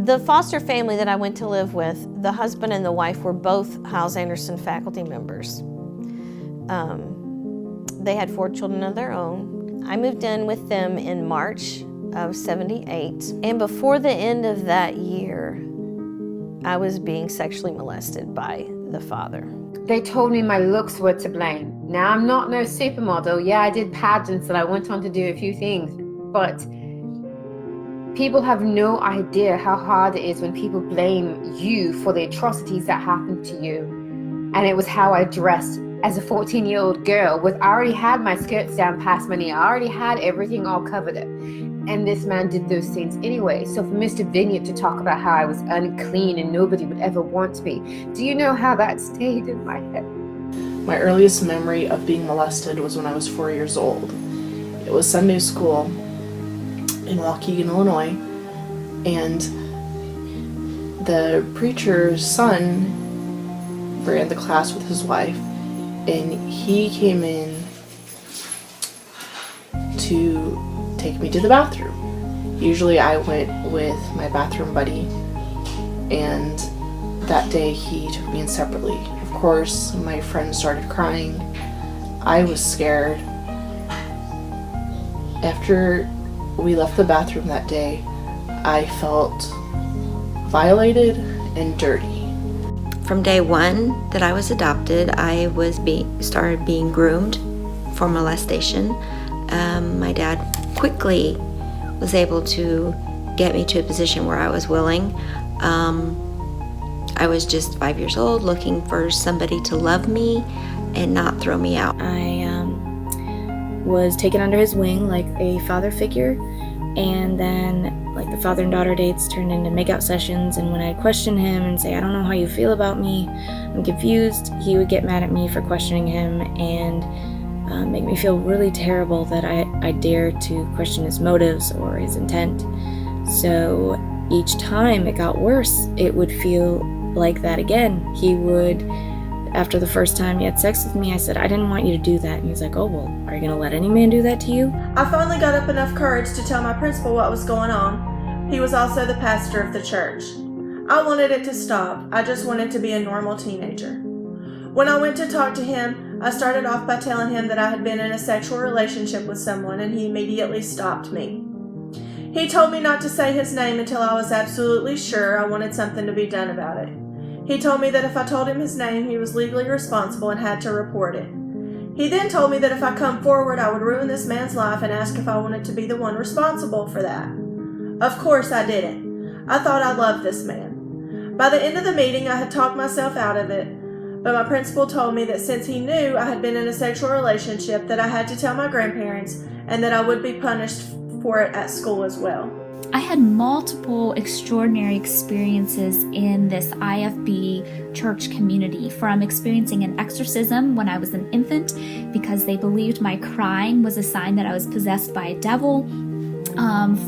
The foster family that I went to live with, the husband and the wife were both Hyles-Anderson faculty members. They had 4 children of their own. I moved in with them in March of '78, and before the end of that year, I was being sexually molested by the father. They told me my looks were to blame. Now, I'm not no supermodel. Yeah, I did pageants and I went on to do a few things, but people have no idea how hard it is when people blame you for the atrocities that happened to you. And it was how I dressed as a 14-year-old girl. I already had my skirts down past my knee. I already had everything all covered up. And this man did those things anyway. So for Mr. Vineyard to talk about how I was unclean and nobody would ever want me, do you know how that stayed in my head? My earliest memory of being molested was when I was 4 years old. It was Sunday school in Waukegan, Illinois, and the preacher's son ran the class with his wife, and he came in to take me to the bathroom. Usually I went with my bathroom buddy, and that day he took me in separately. Of course, my friend started crying. I was scared. After we left the bathroom that day, I felt violated and dirty. From day one that I was adopted, I started being groomed for molestation. My dad quickly was able to get me to a position where I was willing. I was just 5 years old, looking for somebody to love me and not throw me out. I was taken under his wing like a father figure, and then like the father and daughter dates turned into makeout sessions, and when I'd question him and say, I don't know how you feel about me, I'm confused, he would get mad at me for questioning him and make me feel really terrible that I dared to question his motives or his intent. So each time it got worse, it would feel like that again. He would, after the first time he had sex with me, I said, I didn't want you to do that. And he's like, oh, well, are you gonna let any man do that to you? I finally got up enough courage to tell my principal what was going on. He was also the pastor of the church. I wanted it to stop. I just wanted to be a normal teenager. When I went to talk to him, I started off by telling him that I had been in a sexual relationship with someone, and he immediately stopped me. He told me not to say his name until I was absolutely sure I wanted something to be done about it. He told me that if I told him his name, he was legally responsible and had to report it. He then told me that if I come forward, I would ruin this man's life and ask if I wanted to be the one responsible for that. Of course I didn't. I thought I loved this man. By the end of the meeting, I had talked myself out of it, but my principal told me that since he knew I had been in a sexual relationship, that I had to tell my grandparents and that I would be punished for it at school as well. I had multiple extraordinary experiences in this IFB church community, from experiencing an exorcism when I was an infant because they believed my crying was a sign that I was possessed by a devil,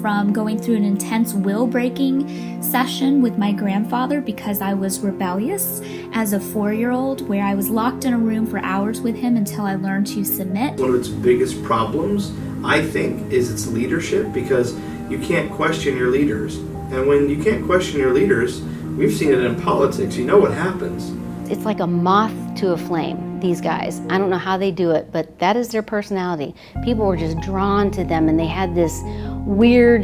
from going through an intense will-breaking session with my grandfather because I was rebellious as a 4-year-old, where I was locked in a room for hours with him until I learned to submit. One of its biggest problems, I think, is its leadership, because you can't question your leaders. And when you can't question your leaders, we've seen it in politics, you know what happens. It's like a moth to a flame, these guys. I don't know how they do it, but that is their personality. People were just drawn to them, and they had this weird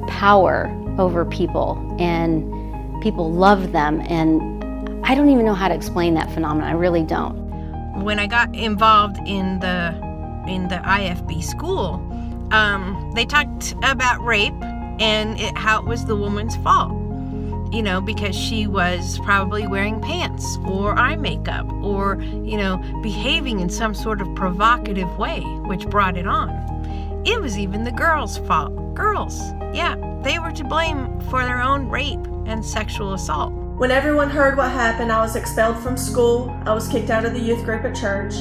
power over people, and people loved them, and I don't even know how to explain that phenomenon. I really don't. When I got involved in the IFB school, they talked about rape and how it was the woman's fault, you know, because she was probably wearing pants or eye makeup or, you know, behaving in some sort of provocative way, which brought it on. It was even the girls' fault. Girls, yeah, they were to blame for their own rape and sexual assault. When everyone heard what happened, I was expelled from school. I was kicked out of the youth group at church.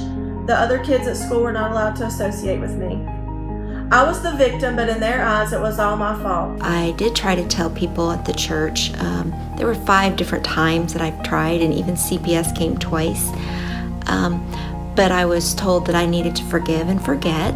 The other kids at school were not allowed to associate with me. I was the victim, but in their eyes, it was all my fault. I did try to tell people at the church. There were 5 different times that I've tried, and even CPS came twice. But I was told that I needed to forgive and forget,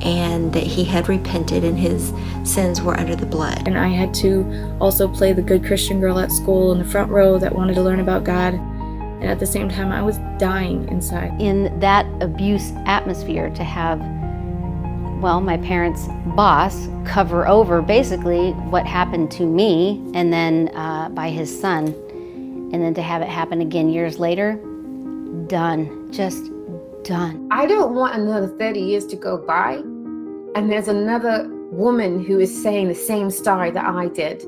and that he had repented and his sins were under the blood. And I had to also play the good Christian girl at school in the front row that wanted to learn about God. And at the same time, I was dying inside. In that abuse atmosphere, to have, well, my parents' boss cover over basically what happened to me and then by his son, and then to have it happen again years later, done, just done. I don't want another 30 years to go by and there's another woman who is saying the same story that I did.